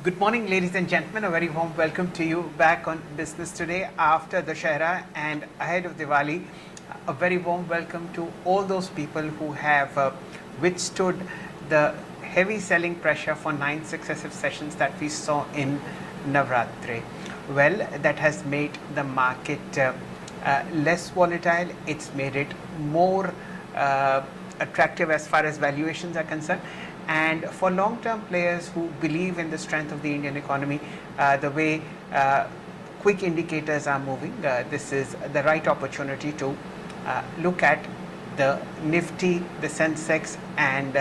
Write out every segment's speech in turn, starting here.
Good morning, ladies and gentlemen. A very warm welcome to you back on Business Today after the Dussehra and ahead of Diwali. A very warm welcome to all those people who have withstood the heavy selling pressure for 9 successive sessions that we saw in Navratri. Well, that has made the market less volatile. It's made it more attractive as far as valuations are concerned. And for long-term players who believe in the strength of the Indian economy, the way quick indicators are moving, this is the right opportunity to look at the Nifty, the Sensex, and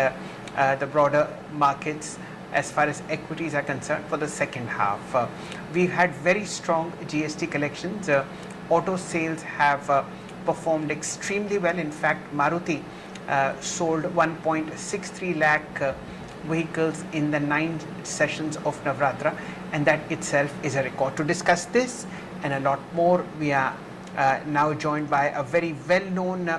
the broader markets as far as equities are concerned for the second half. We've had very strong GST collections. Auto sales have performed extremely well. In fact, Maruti sold 1.63 lakh vehicles in the 9 sessions of Navratra, and that itself is a record. To discuss this and a lot more, we are now joined by a very well-known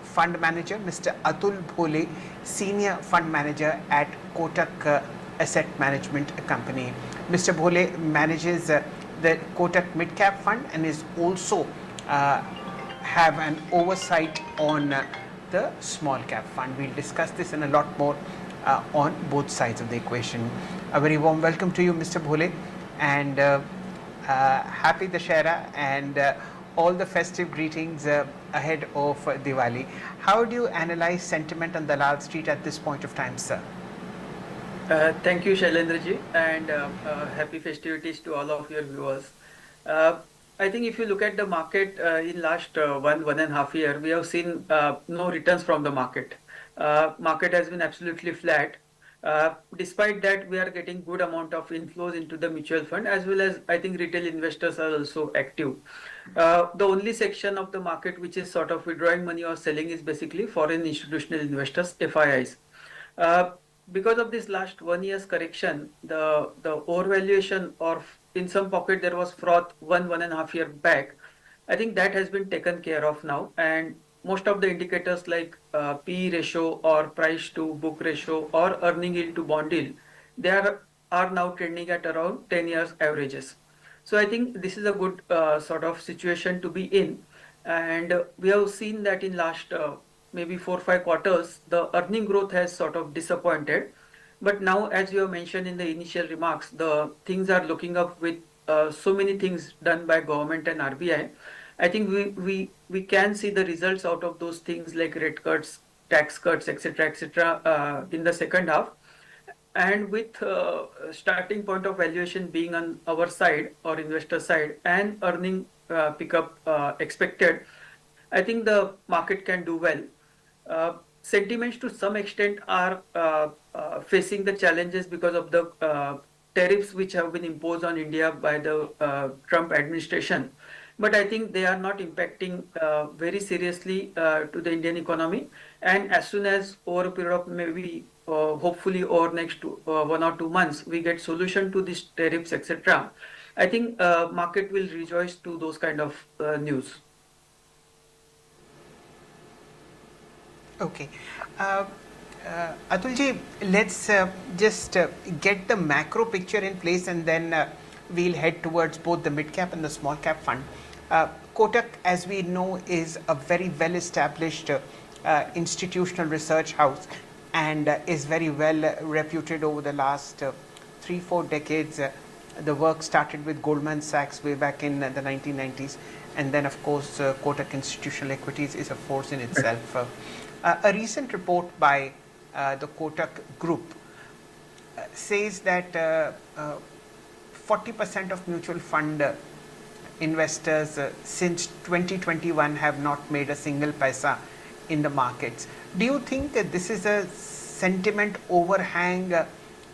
fund manager, Mr. Atul Bhole, Senior Fund Manager at Kotak Asset Management Company. Mr. Bhole manages the Kotak Mid Cap Fund and is also have an oversight on the small cap fund. We'll discuss this and a lot more on both sides of the equation. A very warm welcome to you, Mr. Bhole, and happy Dussehra and all the festive greetings ahead of Diwali. How do you analyze sentiment on Dalal Street at this point of time, sir? Thank you, Shailendra ji, and happy festivities to all of your viewers. I think if you look at the market in last 1.5 year, we have seen no returns from the market. Market has been absolutely flat. Despite that, we are getting good amount of inflows into the mutual fund, as well as I think retail investors are also active. The only section of the market which is sort of withdrawing money or selling is basically foreign institutional investors, FIIs. Because of this last 1 year's correction, the overvaluation, or in some pocket there was froth 1.5 year back. I think that has been taken care of now, and most of the indicators like PE ratio or price to book ratio or earning yield to bond yield, they are now trending at around 10 years averages. So I think this is a good sort of situation to be in, and we have seen that in last maybe 4 or 5 quarters, the earning growth has sort of disappointed. But now, as you have mentioned in the initial remarks, the things are looking up with so many things done by government and RBI. I think we can see the results out of those things like rate cuts, tax cuts, etc., in the second half. And with starting point of valuation being on our side or investor side and earning pickup expected, I think the market can do well. Sentiments to some extent are facing the challenges because of the tariffs which have been imposed on India by the Trump administration. But I think they are not impacting very seriously to the Indian economy. And as soon as over a period of maybe hopefully over next 1 or 2 months, we get solution to these tariffs, etc., I think market will rejoice to those kind of news. Okay. Atulji, let's just get the macro picture in place, and then we'll head towards both the mid cap and the small cap fund. Kotak, as we know, is a very well established institutional research house and is very well reputed over the last 3-4 decades. The work started with Goldman Sachs way back in the 1990s, and then of course Kotak Institutional Equities is a force in itself. A recent report by the Kotak Group says that 40% of mutual fund investors since 2021 have not made a single paisa in the markets. Do you think that this is a sentiment overhang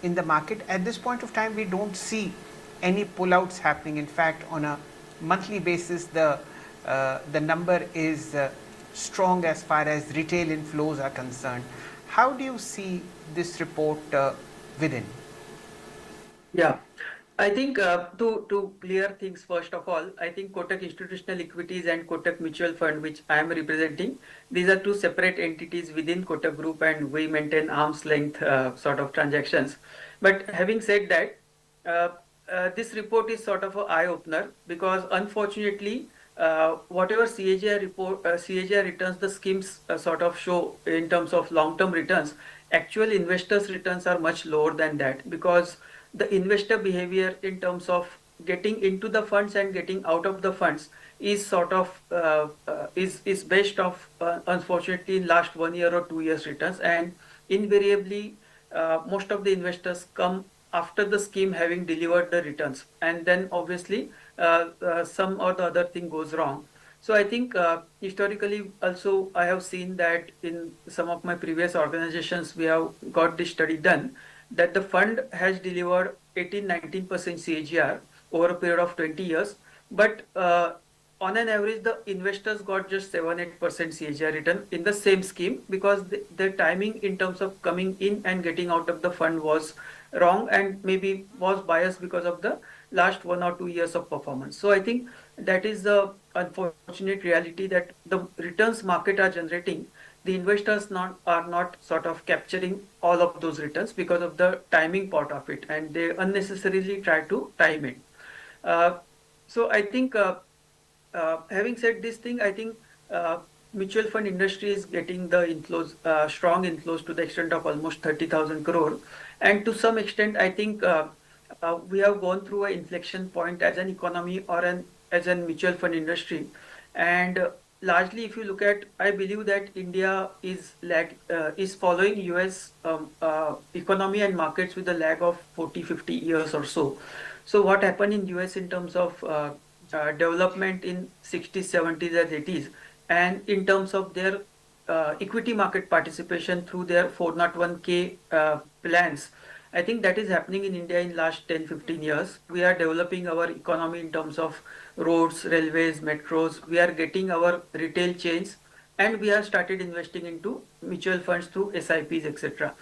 in the market? At this point of time, we don't see any pullouts happening. In fact, on a monthly basis, the number is strong as far as retail inflows are concerned. How do you see this report within? Yeah, I think to clear things, first of all, I think Kotak Institutional Equities and Kotak Mutual Fund, which I am representing, these are two separate entities within Kotak Group, and we maintain arm's length sort of transactions. But having said that, uh, this report is sort of an eye opener because unfortunately, whatever CAGR report, CAGR returns the schemes sort of show in terms of long-term returns, actual investors' returns are much lower than that because the investor behavior in terms of getting into the funds and getting out of the funds is sort of is based off unfortunately in last 1 year or 2 years returns, and invariably most of the investors come after the scheme having delivered the returns, and then obviously some or the other thing goes wrong. So I think historically also I have seen that in some of my previous organizations we have got this study done that the fund has delivered 18-19% CAGR over a period of 20 years, but on an average the investors got just 7-8% CAGR return in the same scheme because the timing in terms of coming in and getting out of the fund was wrong and maybe was biased because of the last 1 or 2 years of performance. So I think that is the unfortunate reality that the returns market are generating, the investors not are not sort of capturing all of those returns because of the timing part of it, and they unnecessarily try to time it. Uh, so I think having said this thing, I think mutual fund industry is getting the inflows, strong inflows to the extent of almost 30,000 crore. And to some extent, I think we have gone through an inflection point as an economy or as a mutual fund industry. And largely, if you look at, I believe that India is following US economy and markets with a lag of 40-50 years or so. So what happened in US in terms of development in 60s, 70s, and 80s, and in terms of their equity market participation through their 401k plans. I think that is happening in India in last 10-15 years. We are developing our economy in terms of roads, railways, metros. We are getting our retail chains, and we have started investing into mutual funds through SIPs, etc.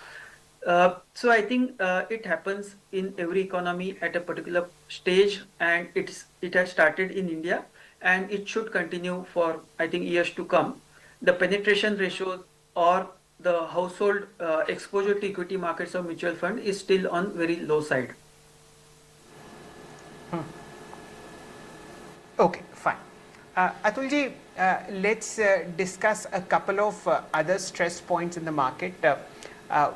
So I think it happens in every economy at a particular stage, and it has started in India, and it should continue for I think years to come. The penetration ratio or the household exposure to equity markets of mutual fund is still on very low side. Okay, fine. Atulji, let's discuss a couple of other stress points in the market.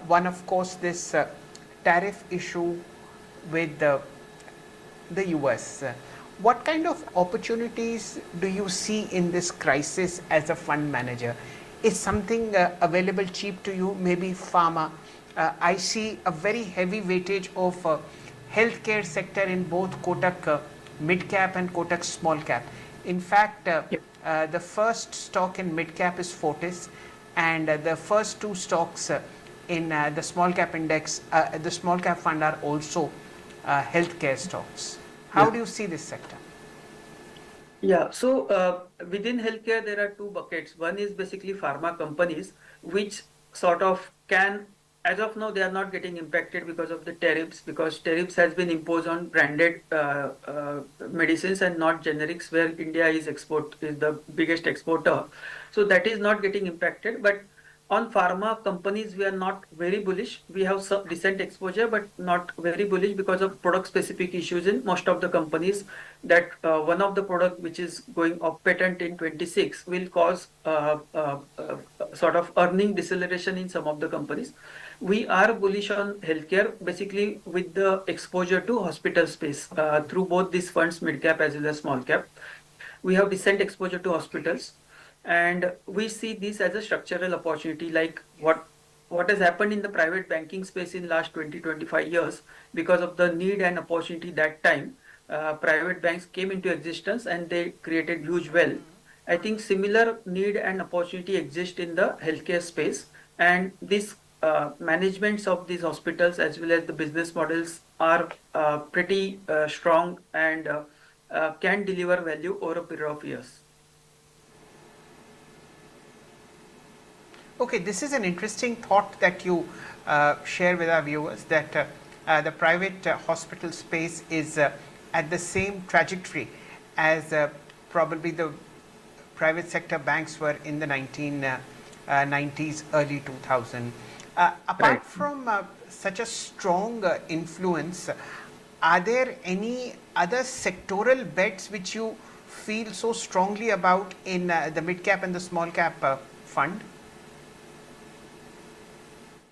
One, of course, this tariff issue with the US. What kind of opportunities do you see in this crisis as a fund manager? Is something available cheap to you? Maybe pharma. I see a very heavy weightage of healthcare sector in both Kotak mid cap and Kotak small cap. In fact, Yep. the first stock in mid cap is Fortis, and the first two stocks in the small cap index, the small cap fund are also healthcare stocks. How Yeah. do you see this sector? Yeah, so within healthcare, there are two buckets. One is basically pharma companies, which sort of can, as of now, they are not getting impacted because of the tariffs, because tariffs has been imposed on branded medicines and not generics, where India is the biggest exporter. So that is not getting impacted. But on pharma companies, we are not very bullish. We have some decent exposure, but not very bullish because of product specific issues in most of the companies. That one of the product which is going off patent in 26 will cause sort of earning deceleration in some of the companies. We are bullish on healthcare basically with the exposure to hospital space through both these funds, mid cap as well as small cap. We have decent exposure to hospitals, and we see this as a structural opportunity, like what has happened in the private banking space in last 20-25 years. Because of the need and opportunity that time, private banks came into existence and they created huge wealth. I think similar need and opportunity exist in the healthcare space, and these managements of these hospitals as well as the business models are pretty strong and can deliver value over a period of years. Okay, this is an interesting thought that you share with our viewers, that the private hospital space is at the same trajectory as probably the private sector banks were in the 1990s, early 2000. Apart Right. from such a strong influence, are there any other sectoral bets which you feel so strongly about in the mid cap and the small cap fund?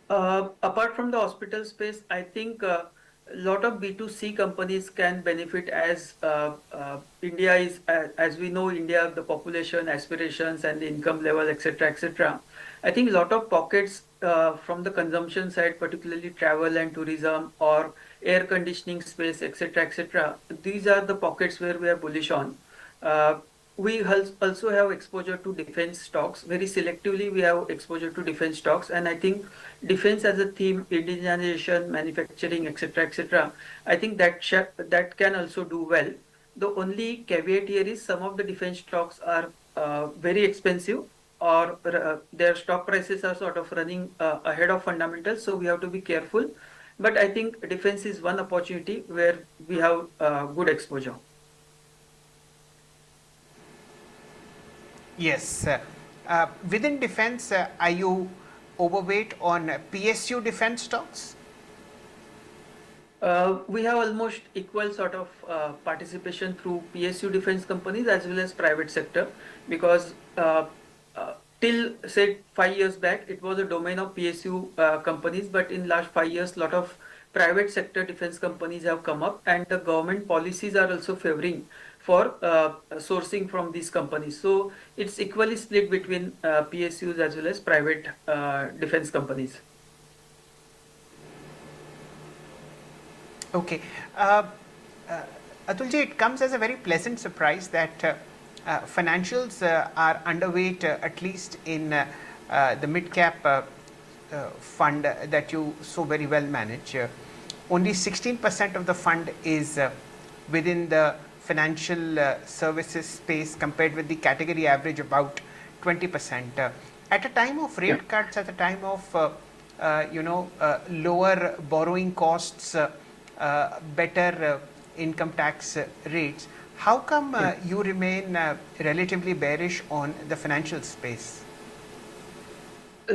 Apart from the hospital space, I think a lot of B2C companies can benefit as India is, as we know, India, the population, aspirations, and the income level, etc., etc. I think a lot of pockets from the consumption side, particularly travel and tourism or air conditioning space, etc., etc. These are the pockets where we are bullish on. Uh, we also have exposure to defense stocks. Very selectively, we have exposure to defense stocks, and I think defense as a theme, indigenization, manufacturing, etc., etc. I think that can also do well. The only caveat here is some of the defense stocks are very expensive, or their stock prices are sort of running ahead of fundamentals. So we have to be careful. But I think defense is one opportunity where we have good exposure. Yes. Within defense, are you overweight on PSU defense stocks? We have almost equal sort of participation through PSU defense companies as well as private sector, because uh, till say 5 years back it was a domain of PSU companies, but in last 5 years lot of private sector defense companies have come up, and the government policies are also favoring for sourcing from these companies. So it's equally split between PSUs as well as private defense companies. Okay. Uh, uh, Atulji, it comes as a very pleasant surprise that financials are underweight, at least in the mid cap fund that you so very well manage. Only 16% of the fund is within the financial services space, compared with the category average about 20%. At a time of Yeah. rate cuts, at a time of lower borrowing costs, better income tax rates, how come Yeah. you remain relatively bearish on the financial space?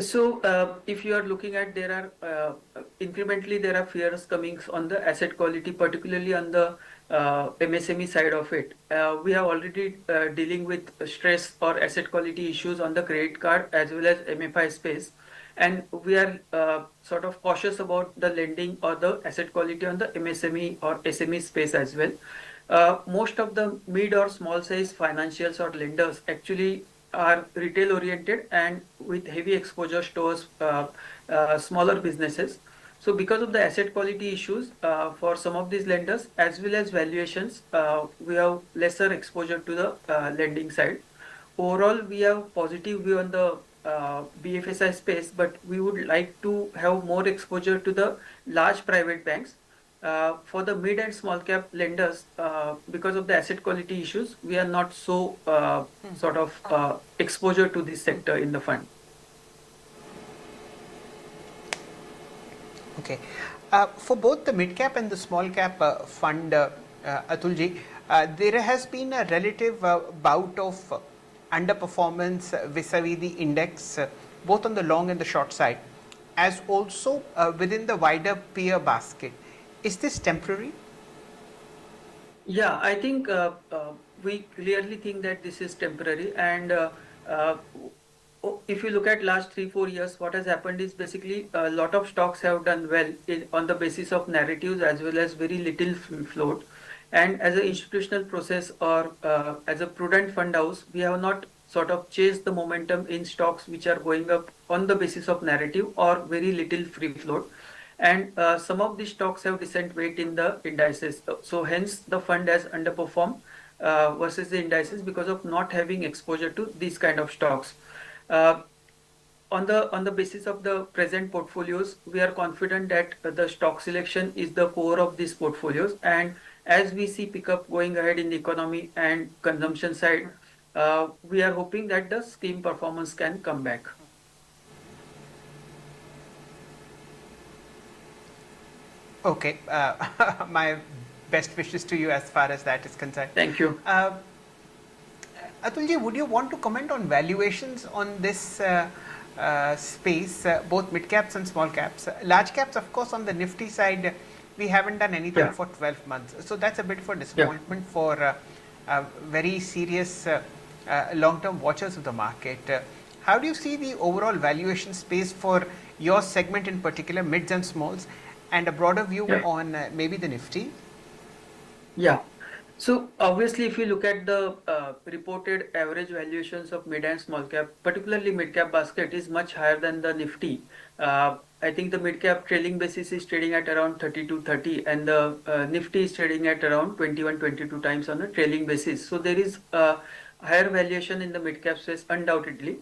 So, if you are looking at, there are incrementally there are fears coming on the asset quality, particularly on the MSME side of it. We have already dealing with stress or asset quality issues on the credit card as well as MFI space, and we are sort of cautious about the lending or the asset quality on the MSME or SME space as well. Most of the mid or small size financials or lenders actually are retail oriented and with heavy exposure towards smaller businesses. So because of the asset quality issues for some of these lenders as well as valuations, we have lesser exposure to the lending side. Overall, we have positive view on the BFSI space, but we would like to have more exposure to the large private banks. For the mid and small cap lenders, because of the asset quality issues, we are not so sort of exposure to this sector in the fund. Okay. For both the mid cap and the small cap fund, Atulji, there has been a relative bout of underperformance vis-a-vis the index, both on the long and the short side, as also within the wider peer basket. Is this temporary? Yeah, I think we clearly think that this is temporary, and uh, if you look at last 3 4 years, what has happened is basically a lot of stocks have done well on the basis of narratives as well as very little float. And as an institutional process or as a prudent fund house, we have not sort of chased the momentum in stocks which are going up on the basis of narrative or very little free float, and some of these stocks have decent weight in the indices. So hence the fund has underperformed versus the indices because of not having exposure to these kind of stocks. Uh, on the basis of the present portfolios, we are confident that the stock selection is the core of these portfolios, and as we see pickup going ahead in the economy and consumption side, we are hoping that the scheme performance can come back. Okay. My best wishes to you as far as that is concerned. Thank you. Atulji, would you want to comment on valuations on this space, both mid caps and small caps? Large caps, of course, on the Nifty side, we haven't done anything Yeah, for 12 months. So that's a bit for yeah. disappointment for very serious long-term watchers of the market. How do you see the overall valuation space for your segment in particular, mids and smalls, and a broader view Yeah. on maybe the Nifty? Yeah. So obviously, if you look at the reported average valuations of mid and small cap, particularly mid cap basket is much higher than the Nifty. I think the mid cap trailing basis is trading at around 32-30, and the Nifty is trading at around 21-22 times on a trailing basis. So there is a higher valuation in the mid cap space undoubtedly.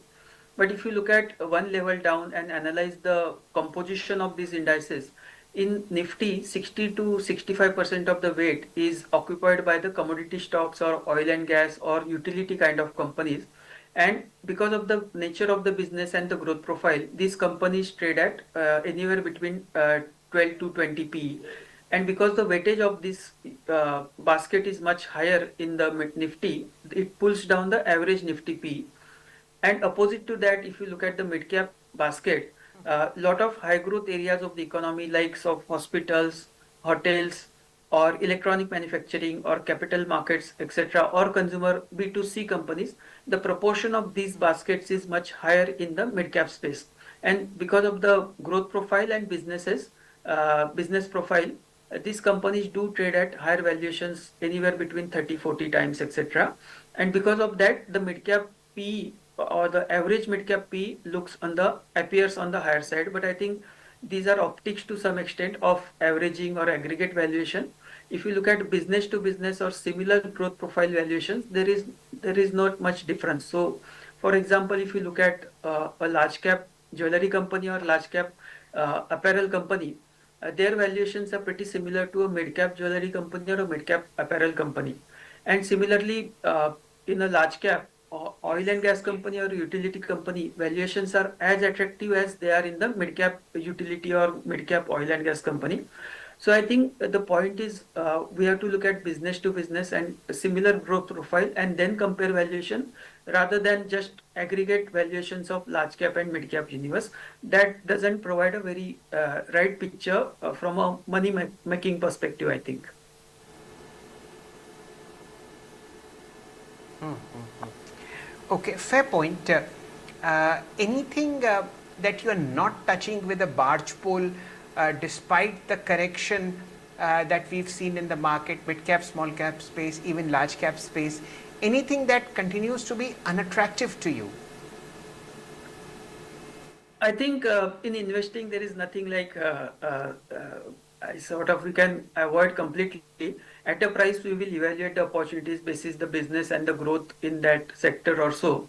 But if you look at one level down and analyze the composition of these indices, in Nifty, 60 to 65% of the weight is occupied by the commodity stocks or oil and gas or utility kind of companies. And because of the nature of the business and the growth profile, these companies trade at anywhere between 12 to 20 P. And because the weightage of this basket is much higher in the Nifty, it pulls down the average Nifty P. And opposite to that, if you look at the mid cap basket, a lot of high growth areas of the economy, like of hospitals, hotels, or electronic manufacturing, or capital markets, etc., or consumer B2C companies, the proportion of these baskets is much higher in the mid cap space. And because of the growth profile and business profile, these companies do trade at higher valuations, anywhere between 30-40 times, etc. And because of that, the mid cap P or the average mid cap P appears on the higher side, but I think these are optics to some extent of averaging or aggregate valuation. If you look at business to business or similar growth profile valuations, there is not much difference. So, for example, if you look at a large cap jewelry company or large cap apparel company, their valuations are pretty similar to a mid cap jewelry company or a mid cap apparel company. And similarly, in a large cap oil and gas company or utility company, valuations are as attractive as they are in the mid cap utility or mid cap oil and gas company. So I think the point is we have to look at business to business and similar growth profile and then compare valuation rather than just aggregate valuations of large cap and mid cap universe. That doesn't provide a very right picture from a money making perspective, I think. Okay, fair point. Anything that you are not touching with a barge pole, despite the correction that we've seen in the market, mid cap, small cap space, even large cap space, anything that continues to be unattractive to you? I think in investing there is nothing like I sort of we can avoid completely. At a price, we will evaluate the opportunities basis the business and the growth in that sector or so.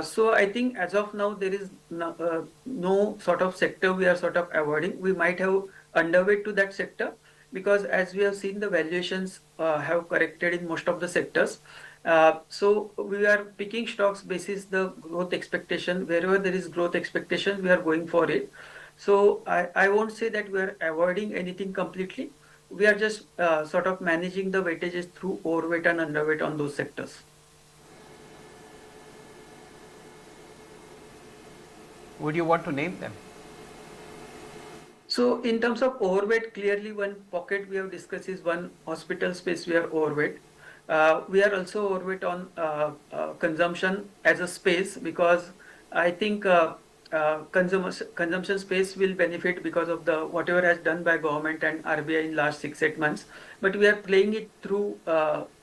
So I think as of now there is no sort of sector we are sort of avoiding. We might have underweight to that sector because as we have seen the valuations have corrected in most of the sectors. So we are picking stocks basis the growth expectation. Wherever there is growth expectation, we are going for it. So I won't say that we are avoiding anything completely. We are just sort of managing the weightages through overweight and underweight on those sectors. Would you want to name them? So in terms of overweight, clearly one pocket we have discussed is one hospital space we are overweight. We are also overweight on consumption as a space because I think consumption space will benefit because of the whatever has done by government and RBI in last 6-8 months. But we are playing it through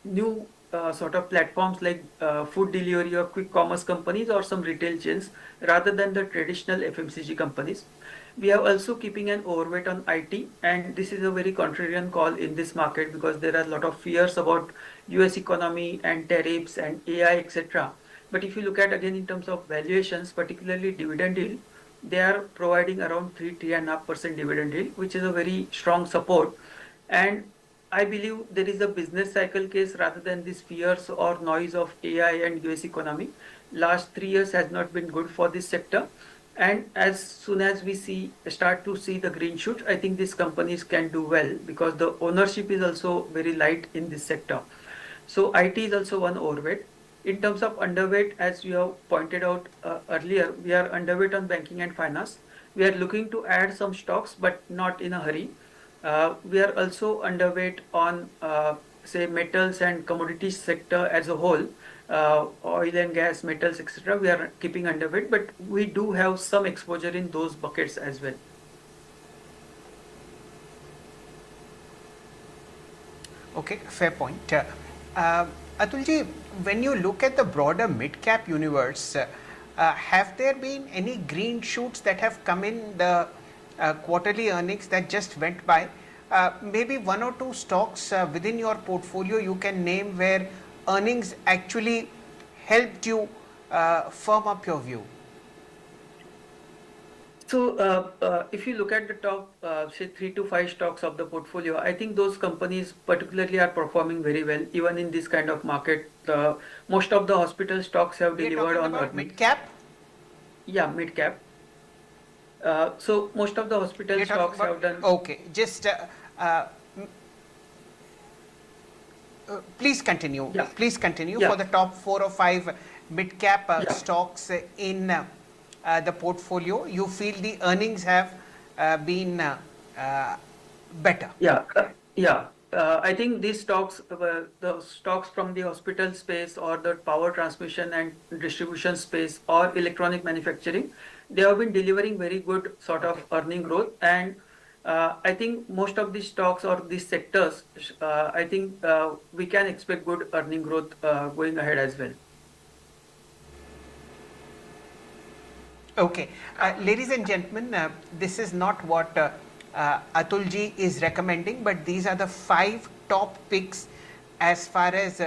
new sort of platforms like food delivery or quick commerce companies or some retail chains rather than the traditional FMCG companies. We are also keeping an overweight on IT, and this is a very contrarian call in this market because there are a lot of fears about US economy and tariffs and AI, etc. But if you look at again in terms of valuations, particularly dividend yield, they are providing around 3.5% dividend yield, which is a very strong support. And I believe there is a business cycle case rather than these fears or noise of AI and US economy. Last 3 years has not been good for this sector. And as soon as we start to see the green shoots, I think these companies can do well because the ownership is also very light in this sector. So IT is also one overweight. In terms of underweight, as you have pointed out earlier, we are underweight on banking and finance. We are looking to add some stocks, but not in a hurry. We are also underweight on, say, metals and commodities sector as a whole, oil and gas, metals, etc. We are keeping underweight, but we do have some exposure in those buckets as well. Okay, fair point. Atulji, when you look at the broader mid-cap universe, have there been any green shoots that have come in the quarterly earnings that just went by? Maybe one or two stocks within your portfolio you can name where earnings actually helped you firm up your view. So, if you look at the top, say 3 to 5 stocks of the portfolio, I think those companies particularly are performing very well, even in this kind of market. Most of the hospital stocks have We are delivered talking on about earnings. mid-cap. Yeah, mid cap. So most of the We hospital are talking stocks about, have done. okay, just uh, please continue. Yeah, Please continue for yeah, the top 4 or 5 mid cap yeah. stocks in the portfolio. You feel the earnings have been uh, better. Yeah, yeah. I think these stocks, the stocks from the hospital space or the power transmission and distribution space or electronic manufacturing, they have been delivering very good sort Okay. of earning growth. And I think most of these stocks or these sectors, I think we can expect good earning growth going ahead as well. Okay, ladies and gentlemen, this is not what Atulji is recommending, but these are the 5 top picks as far as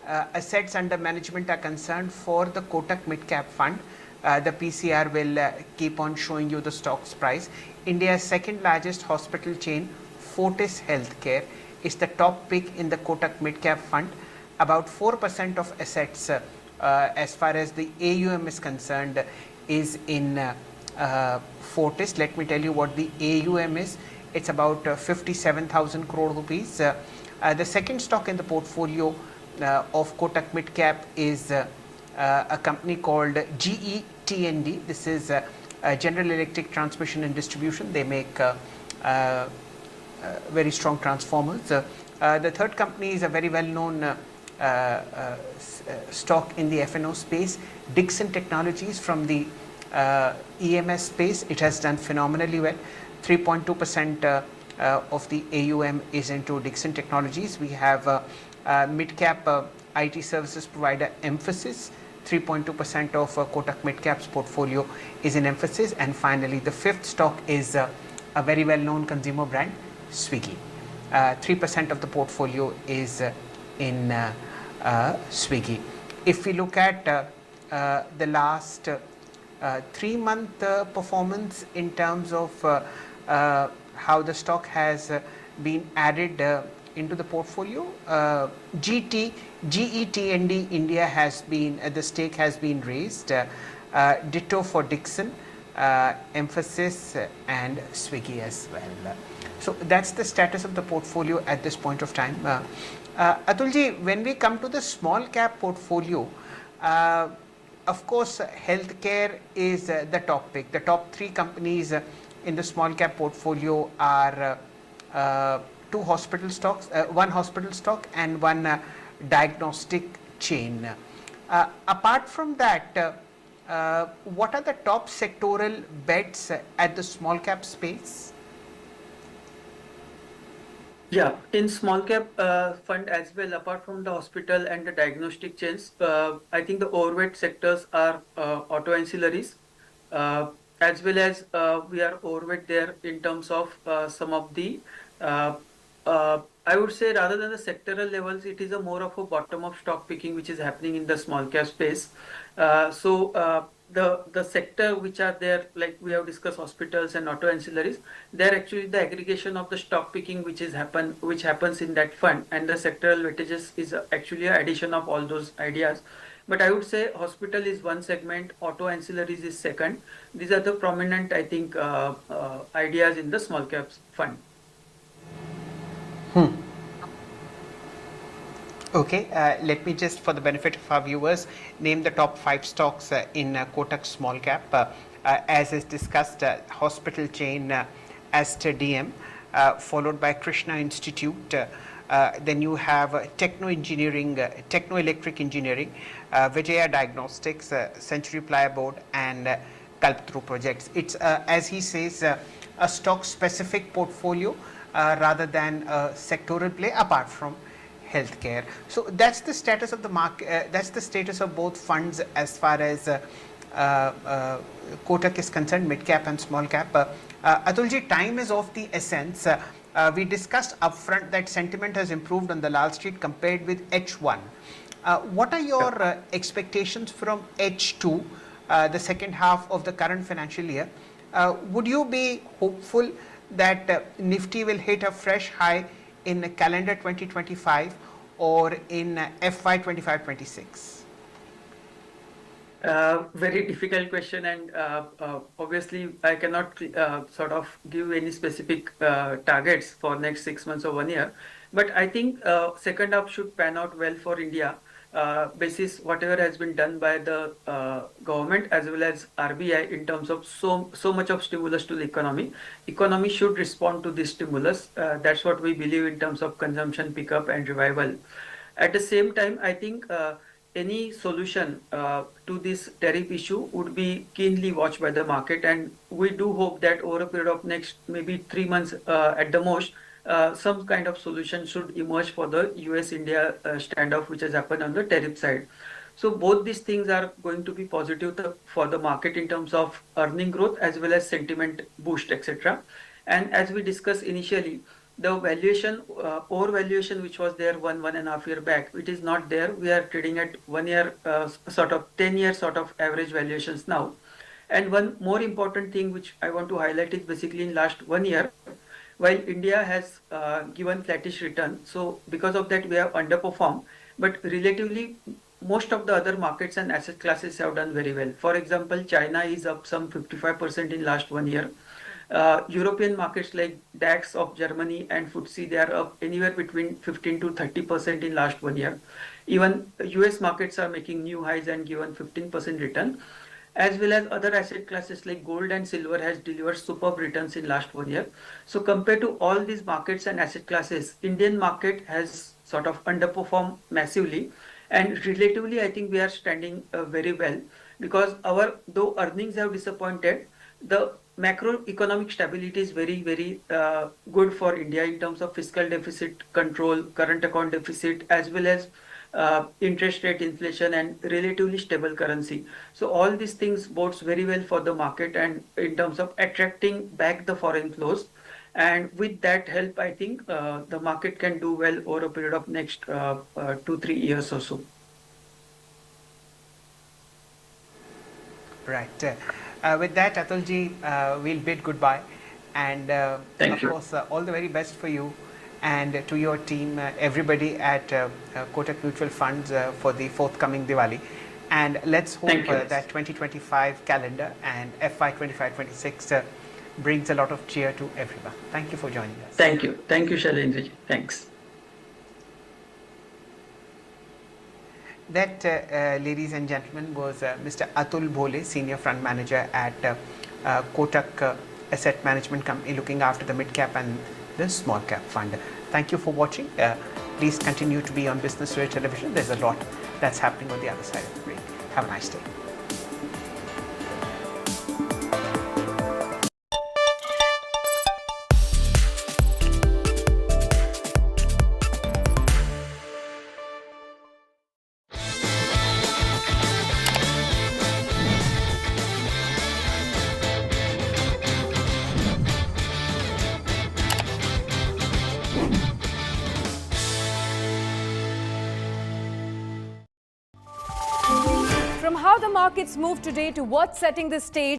assets under management are concerned for the Kotak Mid Cap Fund. The PCR will keep on showing you the stock's price. India's second largest hospital chain, Fortis Healthcare, is the top pick in the Kotak Mid Cap Fund. About 4% of assets, as far as the AUM is concerned, is in Fortis. Let me tell you what the AUM is. It's about 57,000 crore rupees. The second stock in the portfolio of Kotak Mid Cap is a company called GETND. This is General Electric Transmission and Distribution. They make very strong transformers. The third company is a very well known stock in the F&O space, Dixon Technologies from the EMS space. It has done phenomenally well. 3.2% of the AUM is into Dixon Technologies. We have mid-cap IT services provider Emphasis. 3.2% of Kotak Mid-Cap's portfolio is in Emphasis. And finally, the fifth stock is a very well-known consumer brand, Swiggy. 3% of the portfolio is in Swiggy. If we look at the last 3-month performance in terms of how the stock has been added into the portfolio, GETND India has been, the stake has been raised, ditto for Dixon, Emphasis and Swiggy as well. So that's the status of the portfolio at this point of time. Atulji, when we come to the small cap portfolio, of course, healthcare is the top pick. The top 3 companies in the small cap portfolio are 2 hospital stocks, 1 hospital stock and 1 diagnostic chain. Apart from that, what are the top sectoral bets at the small cap space? Yeah, in small cap fund as well, apart from the hospital and the diagnostic chains, I think the overweight sectors are auto ancillaries, as well as we are overweight there in terms of some of the, uh, I would say rather than the sectoral levels, it is a more of a bottom-up stock picking which is happening in the small cap space. The sector which are there, like we have discussed, hospitals and auto ancillaries, they're actually the aggregation of the stock picking which happens in that fund, and the sectoral weightages is actually an addition of all those ideas. But I would say hospital is one segment, auto ancillaries is second. These are the prominent, I think, ideas in the small caps fund. Okay, let me just, for the benefit of our viewers, name the top 5 stocks in Kotak Small Cap. As is discussed, hospital chain Aster DM, followed by Krishna Institute. Then you have techno-electric engineering, Vijaya Diagnostics, Century Plyboard, and Kalpatru Projects. It's, as he says, a stock-specific portfolio rather than a sectoral play, apart from healthcare. So that's the status of the market. That's the status of both funds as far as Kotak is concerned, mid cap and small cap. Atulji, time is of the essence. We discussed upfront that sentiment has improved on the Lal Street compared with H1. What are your expectations from H2, the second half of the current financial year? Would you be hopeful that Nifty will hit a fresh high in calendar 2025 or in FY 25-26? Very difficult question, and obviously I cannot sort of give any specific targets for next 6 months or 1 year. But I think second half should pan out well for India, basis whatever has been done by the government as well as RBI in terms of so much of stimulus to the economy. Economy should respond to this stimulus. That's what we believe in terms of consumption pickup and revival. At the same time, I think any solution to this tariff issue would be keenly watched by the market, and we do hope that over a period of next maybe 3 months at the most, some kind of solution should emerge for the US-India standoff which has happened on the tariff side. So both these things are going to be positive for the market in terms of earning growth as well as sentiment boost, etc. And as we discussed initially, the valuation, overvaluation which was there 1.5 year back, it is not there. We are trading at 1 year, sort of 10-year sort of average valuations now. And one more important thing which I want to highlight is basically in last 1 year, while India has given flattish return, so because of that we have underperformed, but relatively most of the other markets and asset classes have done very well. For example, China is up some 55% in last 1 year. European markets like DAX of Germany and FTSE, they are up anywhere between 15 to 30% in last 1 year. Even US markets are making new highs and given 15% return, as well as other asset classes like gold and silver has delivered superb returns in last 1 year. So compared to all these markets and asset classes, Indian market has sort of underperformed massively, and relatively I think we are standing very well, because though earnings have disappointed, the macroeconomic stability is very good for India in terms of fiscal deficit control, current account deficit, as well as interest rate inflation and relatively stable currency. So all these things bodes very well for the market and in terms of attracting back the foreign flows. And with that help, I think the market can do well over a period of next 2-3 years or so. Right. With that, Atulji, we'll bid goodbye. And of course, all the very best for you and to your team, everybody at Kotak Mutual Funds for the forthcoming Diwali. And let's hope that 2025 calendar and FY 25-26 brings a lot of cheer to everyone. Thank you for joining us. Thank you. Thank you, Shailendra. Thanks. That, ladies and gentlemen, was Mr. Atul Bhole, Senior Fund Manager at Kotak Asset Management Company, looking after the mid-cap and the small-cap fund. Thank you for watching. Please continue to be on Business Today Television. There's a lot that's happening on the other side of the break. Have a nice day. From how the markets move today to what's setting the stage